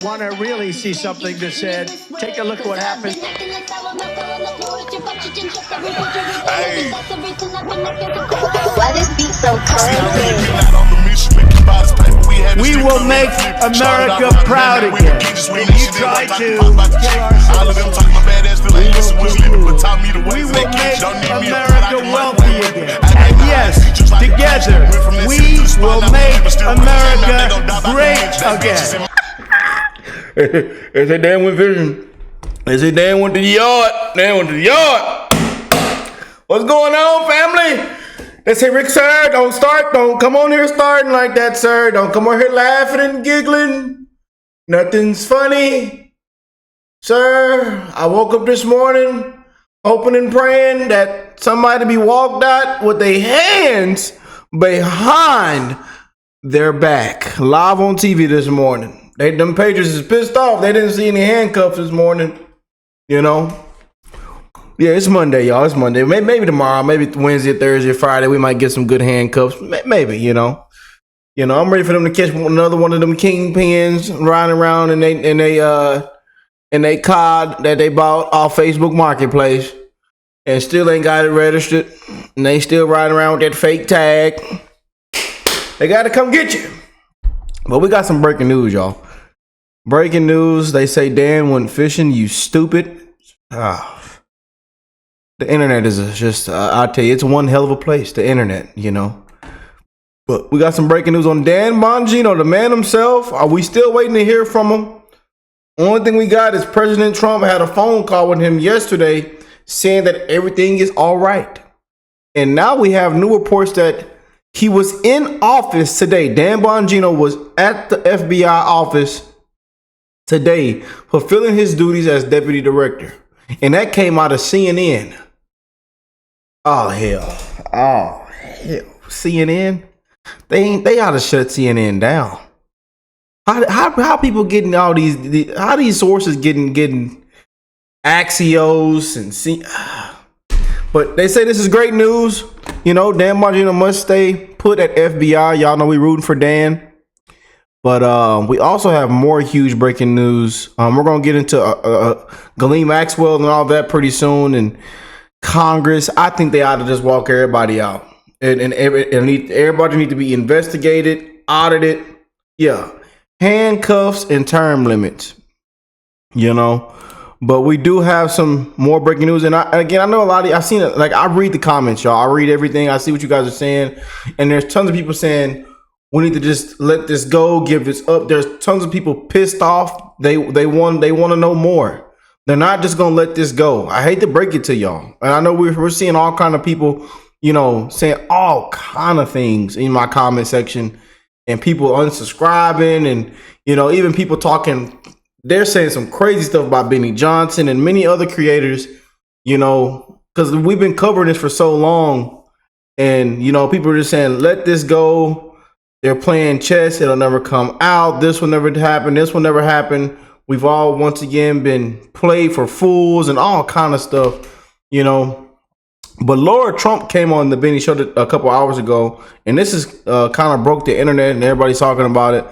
Want to really see something that said, take a look at what happened. Why this beat so crazy? We will make America proud again. And you try to kill our we will make America wealthy again. And yes, together, we will make America great again. They say Dan went fishing. They say Dan went to the yard. Dan went to the yard. What's going on, family? They say, Rick, sir, don't come on here starting like that, sir. Don't come on here laughing and giggling. Nothing's funny. Sir, I woke up this morning hoping and praying that somebody be walked out with their hands behind their back. Live on TV this morning. Them patriots is pissed off. They didn't see any handcuffs this morning. You know? Yeah, it's Monday, y'all. It's Monday. Maybe tomorrow, maybe Wednesday, Thursday, Friday, we might get some good handcuffs. Maybe, you know. I'm ready for them to catch another one of them kingpins riding around in they cod that they bought off Facebook Marketplace and still ain't got it registered. And they still riding around with that fake tag. They got to come get you. But we got some breaking news, y'all. Breaking news. They say Dan went fishing. You stupid. The internet is just, I'll tell you, it's one hell of a place, the internet, you know. But we got some breaking news on Dan Bongino, the man himself. Are we still waiting to hear from him? Only thing we got is President Trump had a phone call with him yesterday saying that everything is all right. And now we have new reports that he was in office today. Dan Bongino was at the FBI office today fulfilling his duties as deputy director. And that came out of CNN. Oh, hell. CNN? They ought to shut CNN down. How people getting all how these sources getting Axios and but they say this is great news. You know, Dan Bongino must stay put at FBI. Y'all know we rooting for Dan. But we also have more huge breaking news. We're going to get into Ghislaine Maxwell and all that pretty soon. And Congress, I think they ought to just walk everybody out. And everybody need to be investigated, audited. Yeah. Handcuffs and term limits. You know. But we do have some more breaking news. And I know a lot of I've seen it. Like, I read the comments, y'all. I read everything. I see what you guys are saying. And there's tons of people saying, we need to just let this go, give this up. There's tons of people pissed off. They want to know more. They're not just gonna let this go. I hate to break it to y'all, and I know we're seeing all kind of people, you know, saying all kind of things in my comment section, and people unsubscribing, and you know, even people talking. They're saying some crazy stuff about Benny Johnson and many other creators, you know, because we've been covering this for so long, and you know, people are just saying, let this go. They're playing chess. It'll never come out. This will never happen. This will never happen. We've all once again been played for fools and all kind of stuff, you know. But Laura Trump came on the Benny Show a couple hours ago, and this is kind of broke the internet and everybody's talking about it.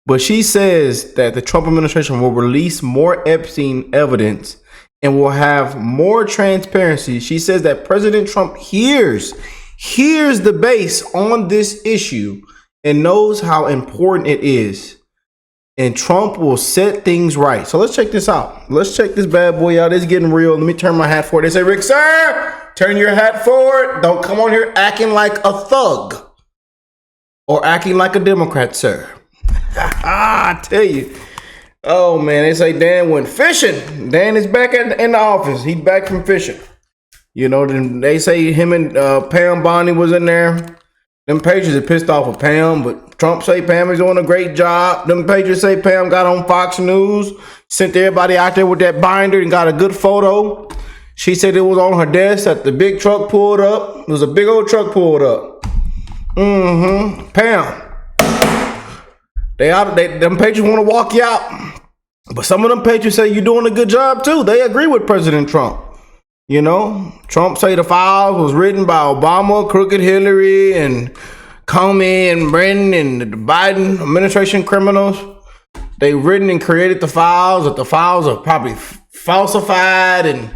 But she says that the Trump administration will release more Epstein evidence and will have more transparency. She says that President Trump hears the base on this issue and knows how important it is. And Trump will set things right. So let's check this out. Let's check this bad boy out. It's getting real. Let me turn my hat forward. They say, Rick, sir, turn your hat forward. Don't come on here acting like a thug or acting like a Democrat, sir. I tell you. Oh, man. They say Dan went fishing. Dan is back in the office. He's back from fishing. You know, they say him and Pam Bondi was in there. Them patriots are pissed off with Pam, but Trump say Pam is doing a great job. Them patriots say Pam got on Fox News, sent everybody out there with that binder and got a good photo. She said it was on her desk that the big truck pulled up. It was a big old truck pulled up. Pam. Them patriots want to walk you out. But some of them patriots say you're doing a good job too. They agree with President Trump. You know, Trump say the files was written by Obama, Crooked Hillary, and Comey and Brennan and the Biden administration criminals. they written and created the files, that the files are probably falsified, and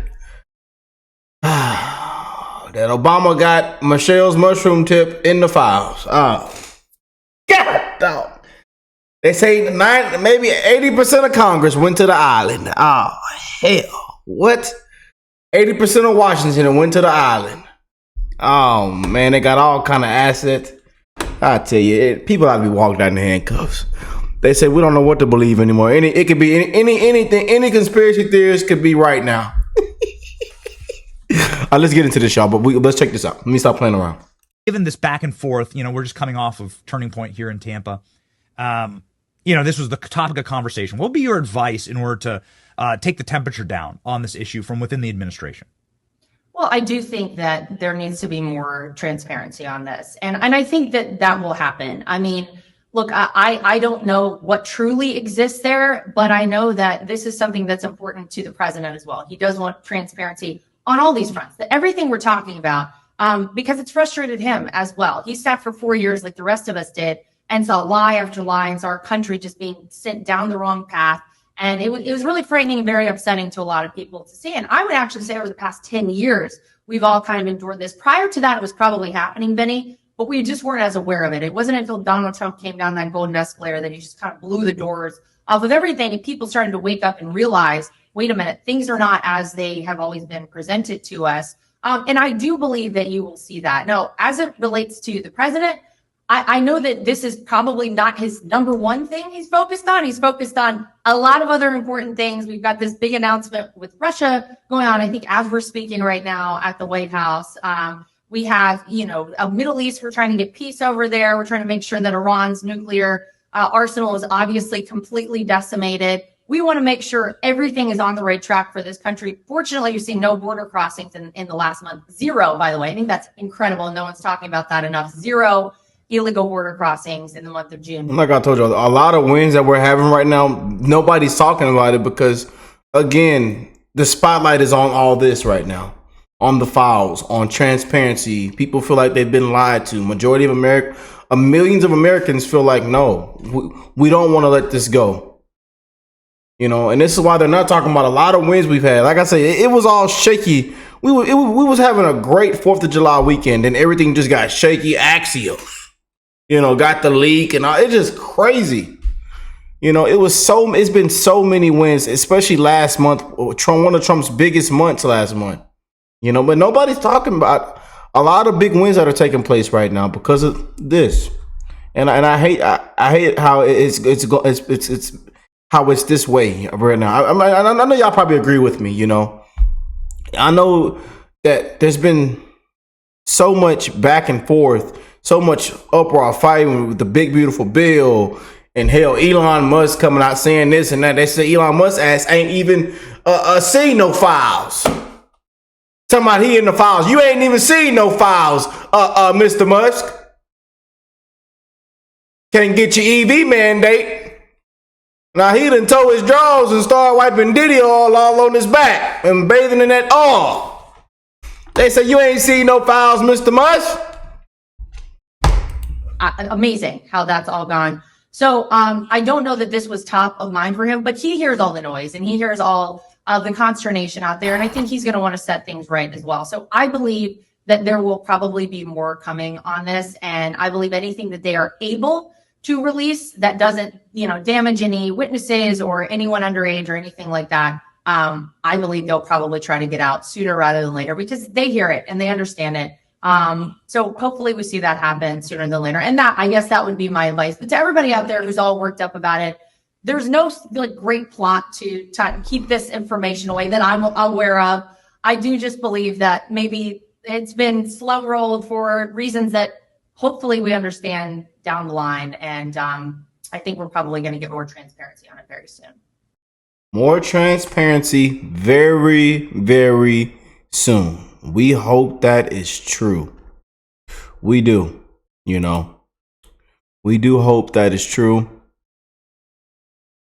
that Obama got Michelle's mushroom tip in the files. God, dog. They say maybe 80% of Congress went to the island. Oh, hell. What? 80% of Washington went to the island. Oh, man, they got all kind of assets. I tell you, people ought to be walked out in handcuffs. They say we don't know what to believe anymore. It could be anything. Any conspiracy theorist could be right now. Let's get into this, y'all. But let's check this out. Let me stop playing around. Given this back and forth, we're just coming off of Turning Point here in Tampa. This was the topic of conversation. What would be your advice in order to take the temperature down on this issue from within the administration? Well, I do think that there needs to be more transparency on this. And I think that will happen. I mean, look, I don't know what truly exists there, but I know that this is something that's important to the president as well. He does want transparency on all these fronts, that everything we're talking about, because it's frustrated him as well. He sat for 4 years like the rest of us did and saw lie after lie and saw our country just being sent down the wrong path. And it was really frightening and very upsetting to a lot of people to see. And I would actually say over the past 10 years, we've all kind of endured this. Prior to that, it was probably happening, Benny, but we just weren't as aware of it. It wasn't until Donald Trump came down that golden escalator that he just kind of blew the doors off of everything. And people started to wake up and realize, wait a minute, things are not as they have always been presented to us. And I do believe that you will see that. Now, as it relates to the president, I know that this is probably not his number one thing he's focused on. He's focused on a lot of other important things. We've got this big announcement with Russia going on, I think, as we're speaking right now at the White House. We have, a Middle East. We're trying to get peace over there. We're trying to make sure that Iran's nuclear arsenal is obviously completely decimated. We want to make sure everything is on the right track for this country. Fortunately, you've seen no border crossings in the last month. 0, by the way. I think that's incredible. No one's talking about that enough. 0 illegal border crossings in the month of June. Like I told you, a lot of wins that we're having right now, nobody's talking about it because, again, the spotlight is on all this right now. On the files, on transparency. People feel like they've been lied to. Majority of millions of Americans feel like, no, we don't want to let this go. And this is why they're not talking about a lot of wins we've had. Like I say, it was all shaky. We was having a great 4th of July weekend, and everything just got shaky. Axios, got the leak, and all. It's just crazy. It's been so many wins, especially last month. One of Trump's biggest months last month. But nobody's talking about a lot of big wins that are taking place right now because of this. And I hate how it's how it's this way right now. I know y'all probably agree with me. I know that there's been so much back and forth, so much uproar fighting with the big beautiful bill, and hell, Elon Musk coming out saying this and that. They say Elon Musk ass ain't even seen no files. Talking about he in the files. You ain't even seen no files, Mr. Musk. Can't get your EV mandate. Now he done tore his drawers and started wiping Diddy all on his back and bathing in that oil. They say you ain't seen no files, Mr. Musk. Amazing how that's all gone. So I don't know that this was top of mind for him, but he hears all the noise and he hears all of the consternation out there. And I think he's going to want to set things right as well. So I believe that there will probably be more coming on this. And I believe anything that they are able to release that doesn't, damage any witnesses or anyone underage or anything like that. I believe they'll probably try to get out sooner rather than later because they hear it and they understand it. So hopefully we see that happen sooner than later. And I guess that would be my advice. But to everybody out there who's all worked up about it, there's no great plot to keep this information away that I'm aware of. I do just believe that maybe it's been slow rolled for reasons that hopefully we understand down the line. And I think we're probably going to get more transparency on it very soon. More transparency very, very soon. We hope that is true. We do, We do hope that is true.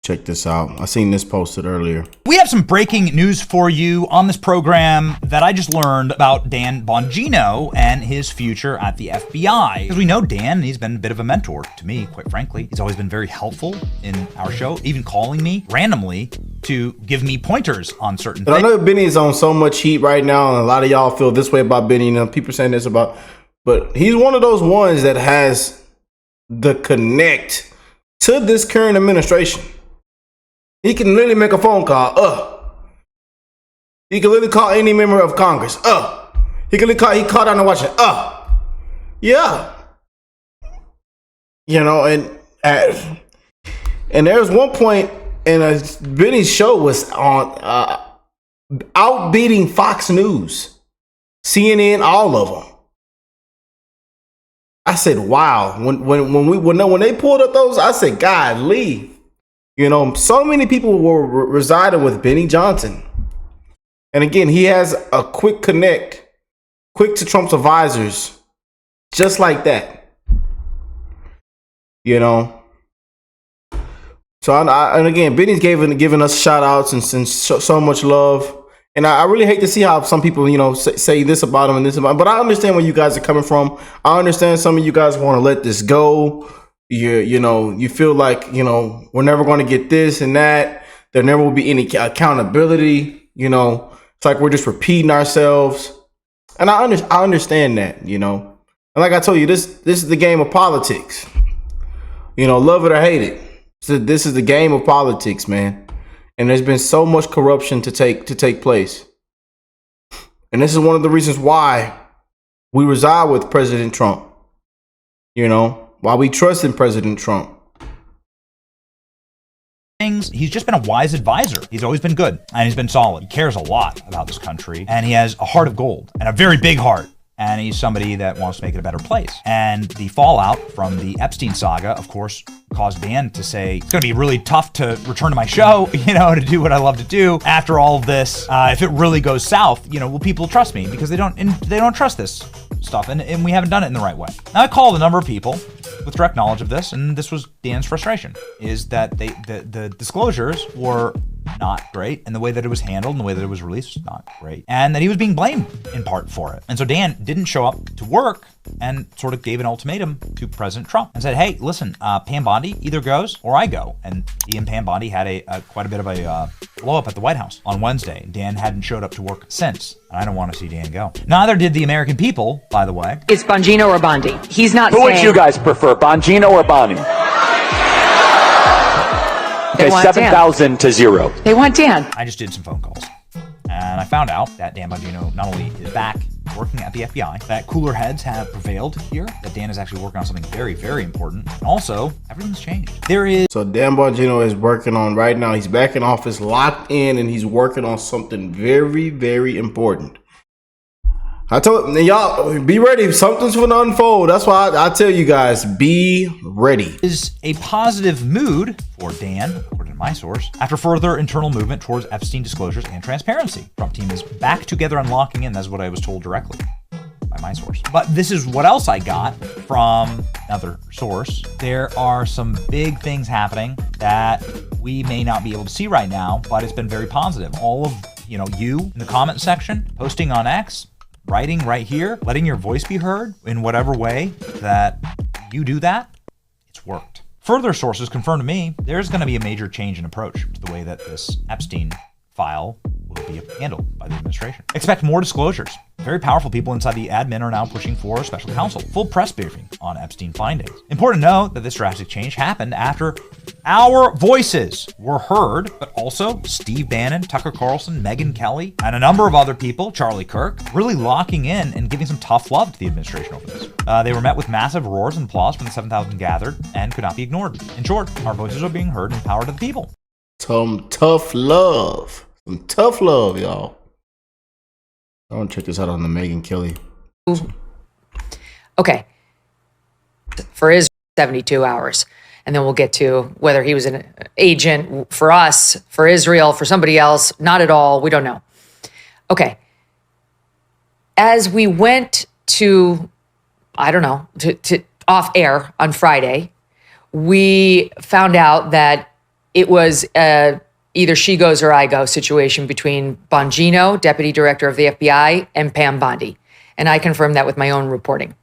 Check this out. I seen this posted earlier. We have some breaking news for you on this program that I just learned about Dan Bongino and his future at the FBI. Because we know Dan, he's been a bit of a mentor to me, quite frankly. He's always been very helpful in our show, even calling me randomly to give me pointers on certain things. I know Benny's on so much heat right now, and a lot of y'all feel this way about Benny. You know, people saying this about, but he's one of those ones that has the connect to this current administration. He can literally make a phone call. He can literally call any member of Congress. He can literally call down and watch it. Yeah. You know, and there's one point in Benny's show was on outbeating Fox News, CNN, all of them. I said, wow. When they pulled up those, I said, God, Lee. You know, so many people were residing with Benny Johnson. And again, he has a quick connect, quick to Trump's advisors, just like that. You know. So, and again, Benny's giving us shout outs and so much love. And I really hate to see how some people, you know, say this about him and this about him. But I understand where you guys are coming from. I understand some of you guys want to let this go. You know, you feel like, you know, we're never going to get this and that. There never will be any accountability. You know, it's like we're just repeating ourselves. And I understand that, you know. And like I told you, this is the game of politics. You know, love it or hate it. So this is the game of politics, man. And there's been so much corruption to take place. And this is one of the reasons why we reside with President Trump. You know, why we trust in President Trump. He's just been a wise advisor. He's always been good and he's been solid. He cares a lot about this country and he has a heart of gold and a very big heart. And he's somebody that wants to make it a better place. And the fallout from the Epstein saga, of course, caused Dan to say, it's going to be really tough to return to my show, you know, to do what I love to do after all of this. If it really goes south, you know, will people trust me? Because they don't trust this stuff and we haven't done it in the right way. Now, I called a number of people with direct knowledge of this, and this was Dan's frustration, is that the disclosures were not great, and the way that it was handled and the way that it was released was not great, and that he was being blamed in part for it. And so Dan didn't show up to work and sort of gave an ultimatum to President Trump and said, hey, listen, Pam Bondi either goes or I go. And he and Pam Bondi had quite a bit of a blow up at the White House on Wednesday. Dan hadn't showed up to work since, and I don't want to see Dan go. Neither did the American people, by the way. It's Bongino or Bondi. He's not Who would you guys prefer, Bongino or Bondi? Okay, 7,000 to 0. They want Dan. I just did some phone calls, and I found out that Dan Bongino not only is back working at the FBI, that cooler heads have prevailed here, that Dan is actually working on something very, very important. And also, everything's changed. So Dan Bongino is working on right now. He's back in office, locked in, and he's working on something very, very important. I told y'all, be ready. Something's going to unfold. That's why I tell you guys, be ready. Is a positive mood for Dan, according to my source, after further internal movement towards Epstein disclosures and transparency. Trump team is back together and locking in. That's what I was told directly by my source. But this is what else I got from another source. There are some big things happening that we may not be able to see right now, but it's been very positive. All of you in the comment section, posting on X, writing right here, letting your voice be heard in whatever way that you do that, it's worked. Further sources confirm to me there's going to be a major change in approach to the way that this Epstein file will be handled by the administration. Expect more disclosures. Very powerful people inside the admin are now pushing for a special counsel. Full press briefing on Epstein findings. Important to note that this drastic change happened after our voices were heard, but also Steve Bannon, Tucker Carlson, Megyn Kelly, and a number of other people, Charlie Kirk, really locking in and giving some tough love to the administration over this. They were met with massive roars and applause from the 7,000 gathered and could not be ignored. In short, our voices are being heard and power to the people. Some tough love. Some tough love, y'all. I want to check this out on the Megyn Kelly. Okay. For Israel, 72 hours. And then we'll get to whether he was an agent for us, for Israel, for somebody else. Not at all. We don't know. Okay. As we went to, to off air on Friday, we found out that it was either she goes or I go situation between Bongino, deputy director of the FBI, and Pam Bondi. And I confirmed that with my own reporting,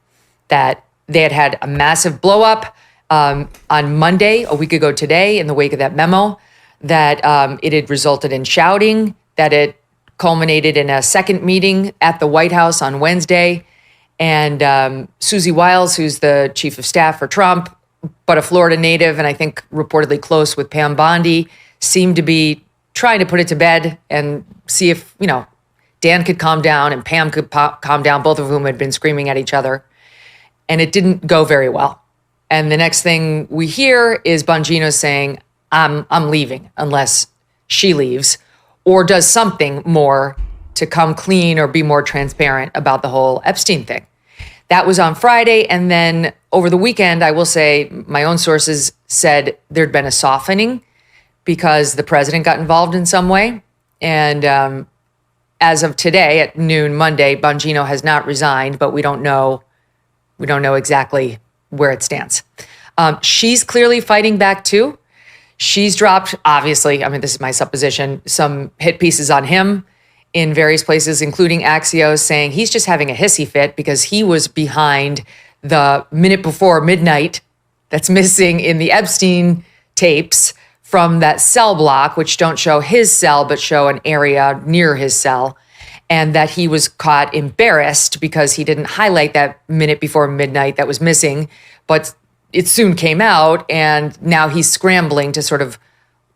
that they had a massive blow up on Monday, a week ago today, in the wake of that memo, that it had resulted in shouting, that it culminated in a second meeting at the White House on Wednesday. And Susie Wiles, who's the chief of staff for Trump, but a Florida native, and I think reportedly close with Pam Bondi, seemed to be trying to put it to bed and see if, Dan could calm down and Pam could calm down, both of whom had been screaming at each other. And it didn't go very well. And the next thing we hear is Bongino saying, I'm leaving unless she leaves, or does something more to come clean or be more transparent about the whole Epstein thing. That was on Friday. And then over the weekend, I will say my own sources said there'd been a softening because the president got involved in some way. And as of today at noon Monday, Bongino has not resigned, but we don't know exactly where it stands. She's clearly fighting back too. She's dropped, obviously, this is my supposition, some hit pieces on him in various places, including Axios, saying he's just having a hissy fit because he was behind the minute before midnight that's missing in the Epstein tapes from that cell block, which don't show his cell, but show an area near his cell. And that he was caught embarrassed because he didn't highlight that minute before midnight that was missing, but it soon came out, and now he's scrambling to sort of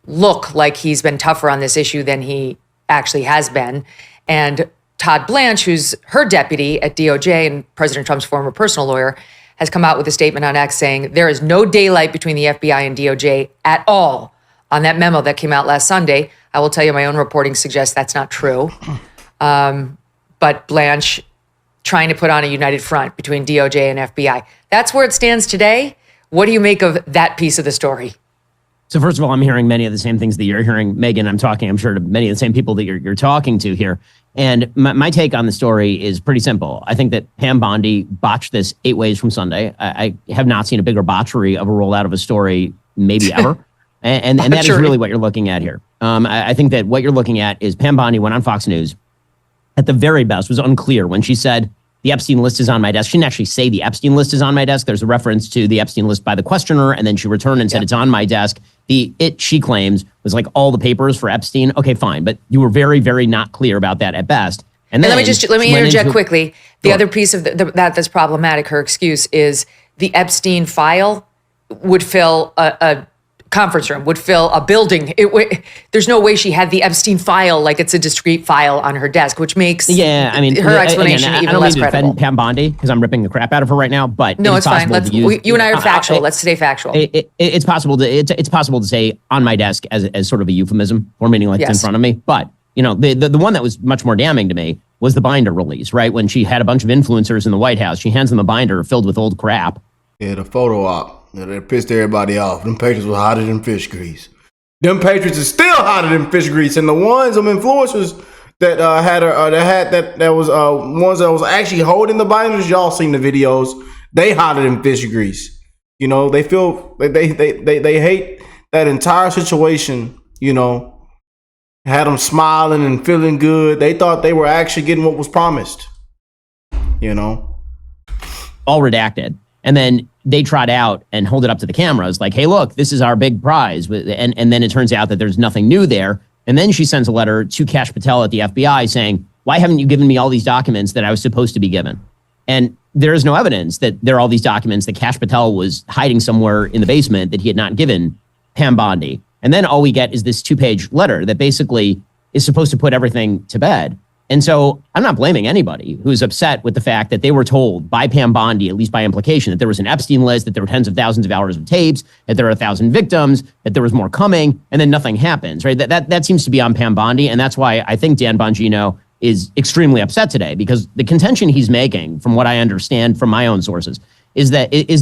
look like he's been tougher on this issue than he actually has been. And Todd Blanche, who's her deputy at DOJ and President Trump's former personal lawyer, has come out with a statement on X saying there is no daylight between the FBI and DOJ at all on that memo that came out last Sunday. I will tell you, my own reporting suggests that's not true. But Blanche trying to put on a united front between DOJ and FBI. That's where it stands today. What do you make of that piece of the story? So first of all, I'm hearing many of the same things that you're hearing, Megan. I'm sure, to many of the same people that you're talking to here. And my take on the story is pretty simple. I think that Pam Bondi botched this 8 ways from Sunday. I have not seen a bigger botchery of a rollout of a story maybe ever. and that is really what you're looking at here. I think that what you're looking at is Pam Bondi went on Fox News, at the very best, was unclear when she said, the Epstein list is on my desk. She didn't actually say the Epstein list is on my desk. There's a reference to the Epstein list by the questioner, and then she returned and said it's on my desk. She claims, was like all the papers for Epstein. Okay, fine, but you were very, very not clear about that at best. And then let me interject quickly. The other piece of that's problematic, her excuse, is the Epstein file would fill a conference room, would fill a building. There's no way she had the Epstein file like it's a discrete file on her desk, which makes her explanation even less credible. I don't need to defend Pam Bondi because I'm ripping the crap out of her right now, but no, it's fine. You and I are factual. Let's stay factual. It's possible to say on my desk as sort of a euphemism, or meaning like it's in front of me. But the one that was much more damning to me was the binder release, right? When she had a bunch of influencers in the White House, she hands them a binder filled with old crap. Yeah, the photo op. That pissed everybody off. Them Patriots were hotter than fish grease. Them Patriots is still hotter than fish grease. And the ones, them influencers that was actually holding the binders, y'all seen the videos. They hotter than fish grease. They feel they hate that entire situation. Had them smiling and feeling good. They thought they were actually getting what was promised. All redacted. And then they trot out and hold it up to the cameras like, hey, look, this is our big prize. And then it turns out that there's nothing new there. And then she sends a letter to Kash Patel at the FBI saying, why haven't you given me all these documents that I was supposed to be given? And there is no evidence that there are all these documents that Kash Patel was hiding somewhere in the basement that he had not given Pam Bondi. And then all we get is this 2-page letter that basically is supposed to put everything to bed. And so I'm not blaming anybody who's upset with the fact that they were told by Pam Bondi, at least by implication, that there was an Epstein list, that there were tens of thousands of hours of tapes, that there are 1,000 victims, that there was more coming, and then nothing happens, right? That seems to be on Pam Bondi. And that's why I think Dan Bongino is extremely upset today, because the contention he's making, from what I understand from my own sources, is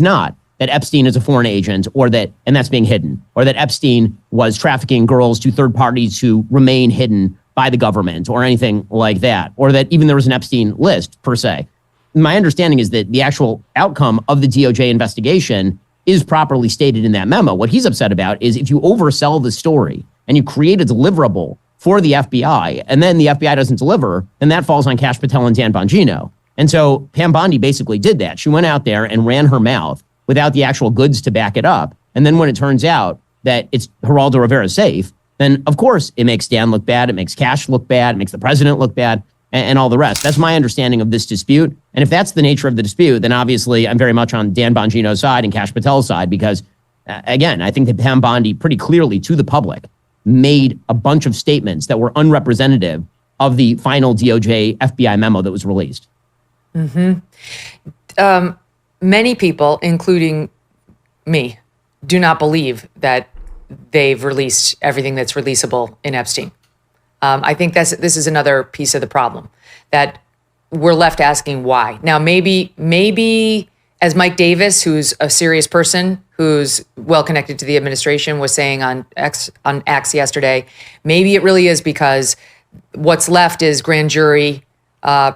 not that Epstein is a foreign agent, and that's being hidden, or that Epstein was trafficking girls to third parties who remain hidden by the government or anything like that, or that even there was an Epstein list per se. My understanding is that the actual outcome of the DOJ investigation is properly stated in that memo. What he's upset about is if you oversell the story and you create a deliverable for the FBI, and then the FBI doesn't deliver, then that falls on Kash Patel and Dan Bongino. And so Pam Bondi basically did that. She went out there and ran her mouth without the actual goods to back it up. And then when it turns out that it's Geraldo Rivera safe, then of course it makes Dan look bad, it makes Kash look bad, it makes the president look bad, and all the rest. That's my understanding of this dispute. And if that's the nature of the dispute, then obviously I'm very much on Dan Bongino's side and Kash Patel's side because, again, I think that Pam Bondi pretty clearly to the public made a bunch of statements that were unrepresentative of the final DOJ FBI memo that was released. Many people, including me, do not believe that they've released everything that's releasable in Epstein. I think this is another piece of the problem, that we're left asking why. Now, maybe as Mike Davis, who's a serious person, who's well connected to the administration, was saying on X yesterday, maybe it really is because what's left is grand jury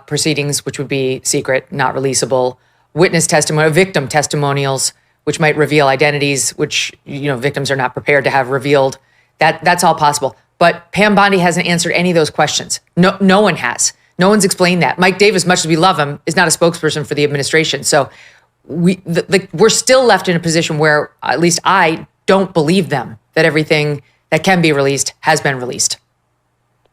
proceedings, which would be secret, not releasable, witness testimony, victim testimonials, which might reveal identities, which victims are not prepared to have revealed. That's all possible. But Pam Bondi hasn't answered any of those questions. No one has. No one's explained that. Mike Davis, much as we love him, is not a spokesperson for the administration. So we're still left in a position where at least I don't believe them that everything that can be released has been released.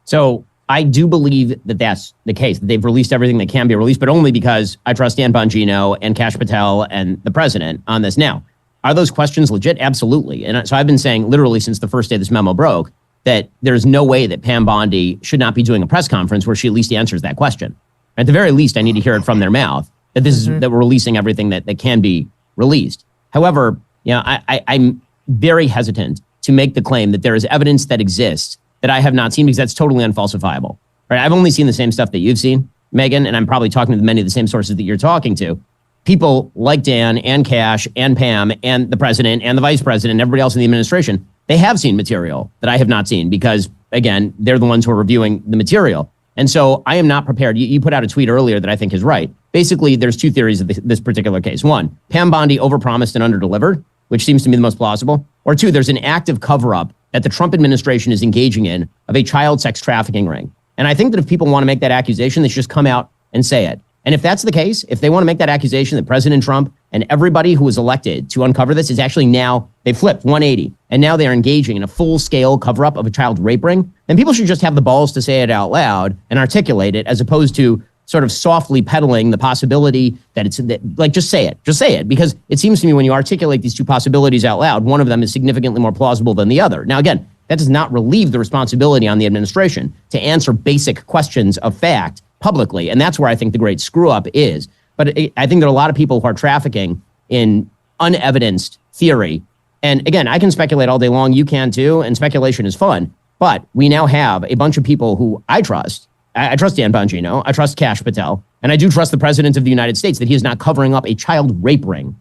So I do believe that that's the case, that they've released everything that can be released, but only because I trust Dan Bongino and Kash Patel and the president on this. Now, are those questions legit? Absolutely. And so I've been saying literally since the first day this memo broke that there's no way that Pam Bondi should not be doing a press conference where she at least answers that question. At the very least, I need to hear it from their mouth that this is that we're releasing everything that can be released. However, I'm very hesitant to make the claim that there is evidence that exists that I have not seen because that's totally unfalsifiable. Right? I've only seen the same stuff that you've seen, Megan, and I'm probably talking to many of the same sources that you're talking to. People like Dan and Kash and Pam and the president and the vice president and everybody else in the administration, they have seen material that I have not seen because, again, they're the ones who are reviewing the material. And so I am not prepared. You put out a tweet earlier that I think is right. Basically, there's two theories of this particular case. One, Pam Bondi overpromised and underdelivered, which seems to me the most plausible. Or two, there's an active cover-up that the Trump administration is engaging in of a child sex trafficking ring. And I think that if people want to make that accusation, they should just come out and say it. And if that's the case, if they want to make that accusation that President Trump and everybody who was elected to uncover this is actually now, they flipped 180, and now they're engaging in a full-scale cover-up of a child rape ring, then people should just have the balls to say it out loud and articulate it as opposed to sort of softly peddling the possibility that it's, like, just say it. Just say it. Because it seems to me when you articulate these two possibilities out loud, one of them is significantly more plausible than the other. Now, again, that does not relieve the responsibility on the administration to answer basic questions of fact publicly. And that's where I think the great screw up is. But I think there are a lot of people who are trafficking in unevidenced theory. And again, I can speculate all day long. You can too. And speculation is fun. But we now have a bunch of people who I trust. I trust Dan Bongino. I trust Kash Patel. And I do trust the president of the United States that he is not covering up a child rape ring.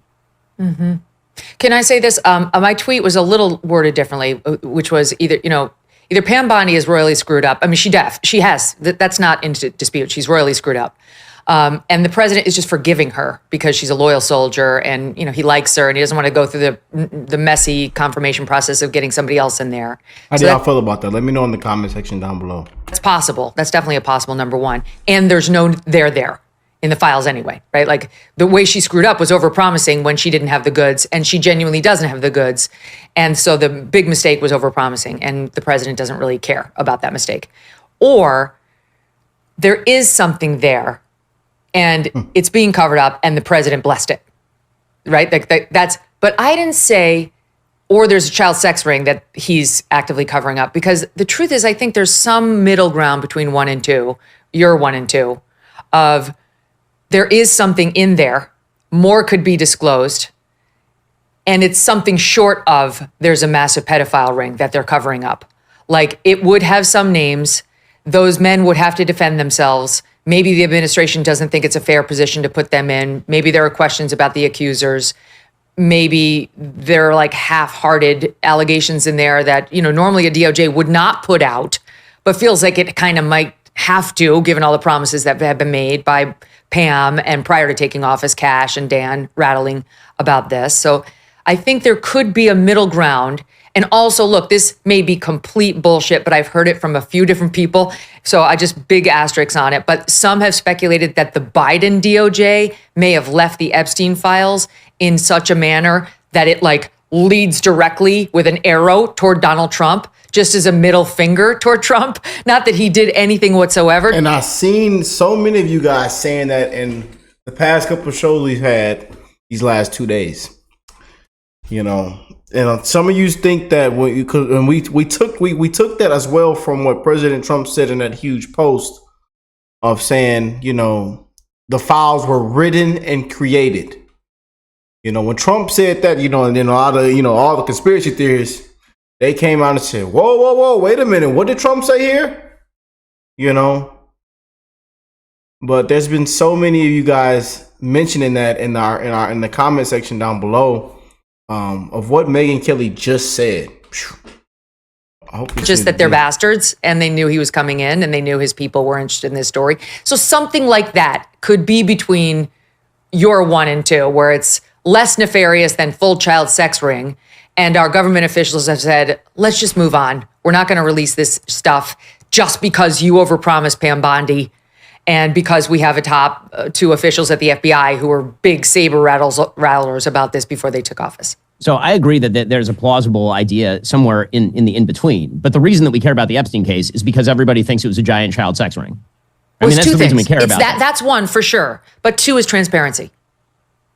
Mm-hmm. Can I say this? My tweet was a little worded differently, which was either Pam Bondi is royally screwed up. I mean, she has. That's not in dispute. She's royally screwed up. And the president is just forgiving her because she's a loyal soldier and, he likes her and he doesn't want to go through the messy confirmation process of getting somebody else in there. How do y'all feel about that? Let me know in the comment section down below. That's possible. That's definitely a possible number one. And there's no there in the files anyway, right? Like the way she screwed up was overpromising when she didn't have the goods and she genuinely doesn't have the goods. And so the big mistake was overpromising and the president doesn't really care about that mistake. Or there is something there and it's being covered up and the president blessed it, right? But I didn't say, or there's a child sex ring that he's actively covering up, because the truth is I think there's some middle ground between 1 and 2, your 1 and 2, of there is something in there, more could be disclosed, and it's something short of there's a massive pedophile ring that they're covering up. Like it would have some names, those men would have to defend themselves. Maybe the administration doesn't think it's a fair position to put them in. Maybe there are questions about the accusers. Maybe there are like half-hearted allegations in there that, normally a DOJ would not put out, but feels like it kind of might have to, given all the promises that have been made by Pam and prior to taking office, Kash and Dan rattling about this. So I think there could be a middle ground. And also, look, this may be complete bullshit, but I've heard it from a few different people. So I just big asterisks on it. But some have speculated that the Biden DOJ may have left the Epstein files in such a manner that it like leads directly with an arrow toward Donald Trump, just as a middle finger toward Trump. Not that he did anything whatsoever. And I've seen so many of you guys saying that in the past couple of shows we've had these last 2 days. You know, and some of you think that we took that as well from what President Trump said in that huge post of saying, you know, the files were written and created. You know, when Trump said that, you know, and then all the conspiracy theorists, they came out and said, whoa, wait a minute, what did Trump say here? You know, but there's been so many of you guys mentioning that in the comment section down below. Of what Megyn Kelly just said. Just that they're bastards and they knew he was coming in and they knew his people were interested in this story. So something like that could be between your 1 and 2, where it's less nefarious than full child sex ring. And our government officials have said, let's just move on. We're not going to release this stuff just because you overpromised Pam Bondi. And because we have a top 2 officials at the FBI who were big saber rattlers about this before they took office. So I agree that there's a plausible idea somewhere in the in-between. But the reason that we care about the Epstein case is because everybody thinks it was a giant child sex ring. I mean, that's the reason we care about it. That's 1 for sure. But 2 is transparency.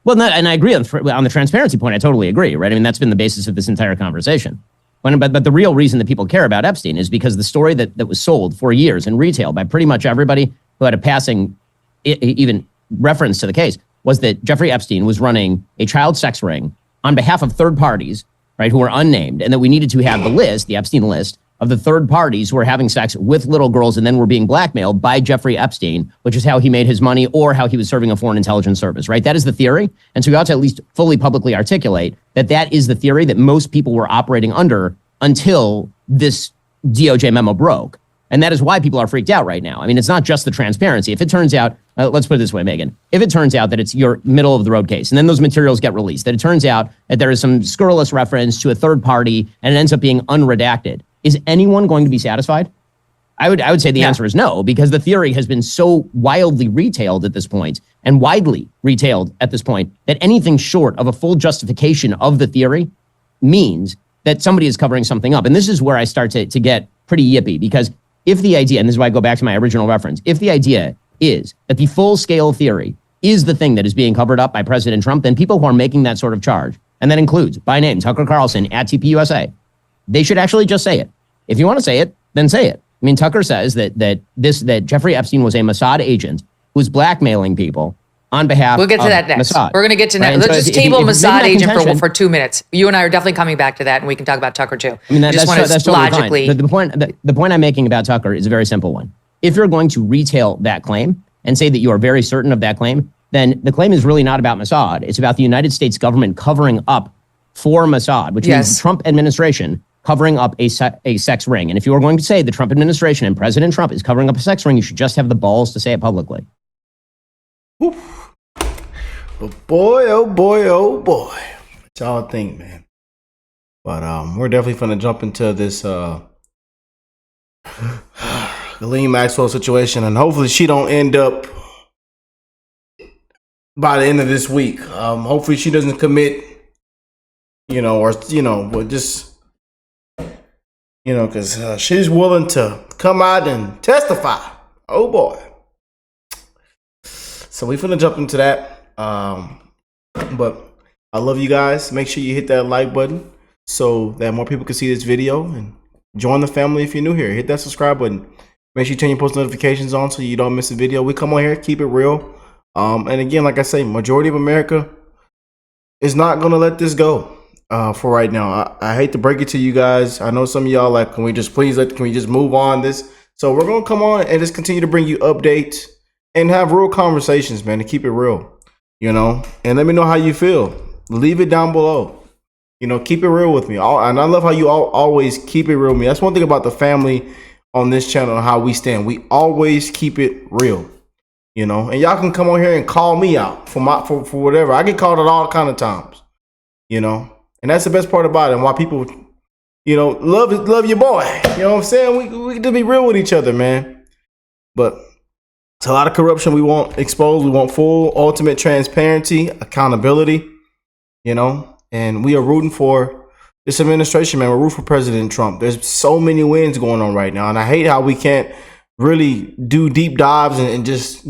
Well, and I agree on the transparency point. I totally agree, right? I mean, that's been the basis of this entire conversation. But the real reason that people care about Epstein is because the story that was sold for years in retail by pretty much everybody who had a passing even reference to the case was that Jeffrey Epstein was running a child sex ring on behalf of third parties, right, who were unnamed, and that we needed to have the list, the Epstein list, of the third parties who were having sex with little girls and then were being blackmailed by Jeffrey Epstein, which is how he made his money or how he was serving a foreign intelligence service, right? That is the theory. And so we ought to at least fully publicly articulate that that is the theory that most people were operating under until this DOJ memo broke. And that is why people are freaked out right now. I mean, it's not just the transparency. If it turns out, let's put it this way, Megyn, if it turns out that it's your middle of the road case and then those materials get released, that it turns out that there is some scurrilous reference to a third party and it ends up being unredacted, is anyone going to be satisfied? I would say the answer is no, because the theory has been so wildly retailed at this point and widely retailed at this point that anything short of a full justification of the theory means that somebody is covering something up. And this is where I start to get pretty yippy, because if the idea, and this is why I go back to my original reference, if the idea is that the full-scale theory is the thing that is being covered up by President Trump, then people who are making that sort of charge, and that includes, by name, Tucker Carlson at TPUSA, they should actually just say it. If you want to say it, then say it. I mean, Tucker says that Jeffrey Epstein was a Mossad agent who's blackmailing people on behalf of Mossad. We'll get to that next. Mossad, We're going to get to right? next. Let's So just table Mossad agent for 2 minutes. You and I are definitely coming back to that, and we can talk about Tucker too. I mean, that's totally logically fine. The point I'm making about Tucker is a very simple one. If you're going to retail that claim and say that you are very certain of that claim, then the claim is really not about Mossad. It's about the United States government covering up for Mossad, which means the Trump administration covering up a sex ring. And if you are going to say the Trump administration and President Trump is covering up a sex ring, you should just have the balls to say it publicly. Oof. But boy, oh boy, oh boy. What y'all think, man? But we're definitely finna jump into this Ghislaine Maxwell situation, and hopefully she don't end up by the end of this week. Hopefully she doesn't commit, because she's willing to come out and testify. Oh boy. So we finna jump into that. But I love you guys. Make sure you hit that like button so that more people can see this video, and join the family if you're new here. Hit that subscribe button. Make sure you turn your post notifications on so you don't miss a video. We come on here, keep it real. And again, like I say, majority of America is not gonna let this go for right now. I hate to break it to you guys. I know some of y'all like, can we just move on this? So we're gonna come on and just continue to bring you updates and have real conversations, man, to keep it real. And let me know how you feel. Leave it down below. Keep it real with me. And I love how you always keep it real with me. That's one thing about the family on this channel and how we stand. We always keep it real. And y'all can come on here and call me out for whatever. I get called out all kind of times. And that's the best part about it, and why people, love your boy. You know what I'm saying? We to be real with each other, man. But it's a lot of corruption we want exposed. We want full, ultimate transparency, accountability, and we are rooting for this administration, man. We're rooting for President Trump. There's so many wins going on right now, and I hate how we can't really do deep dives and just,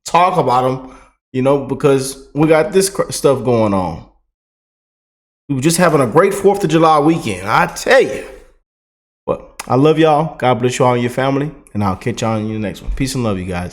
talk about them, because we got this stuff going on. We were just having a great 4th of July weekend, I tell you. But I love y'all. God bless you all and your family. And I'll catch y'all in the next one. Peace and love, you guys.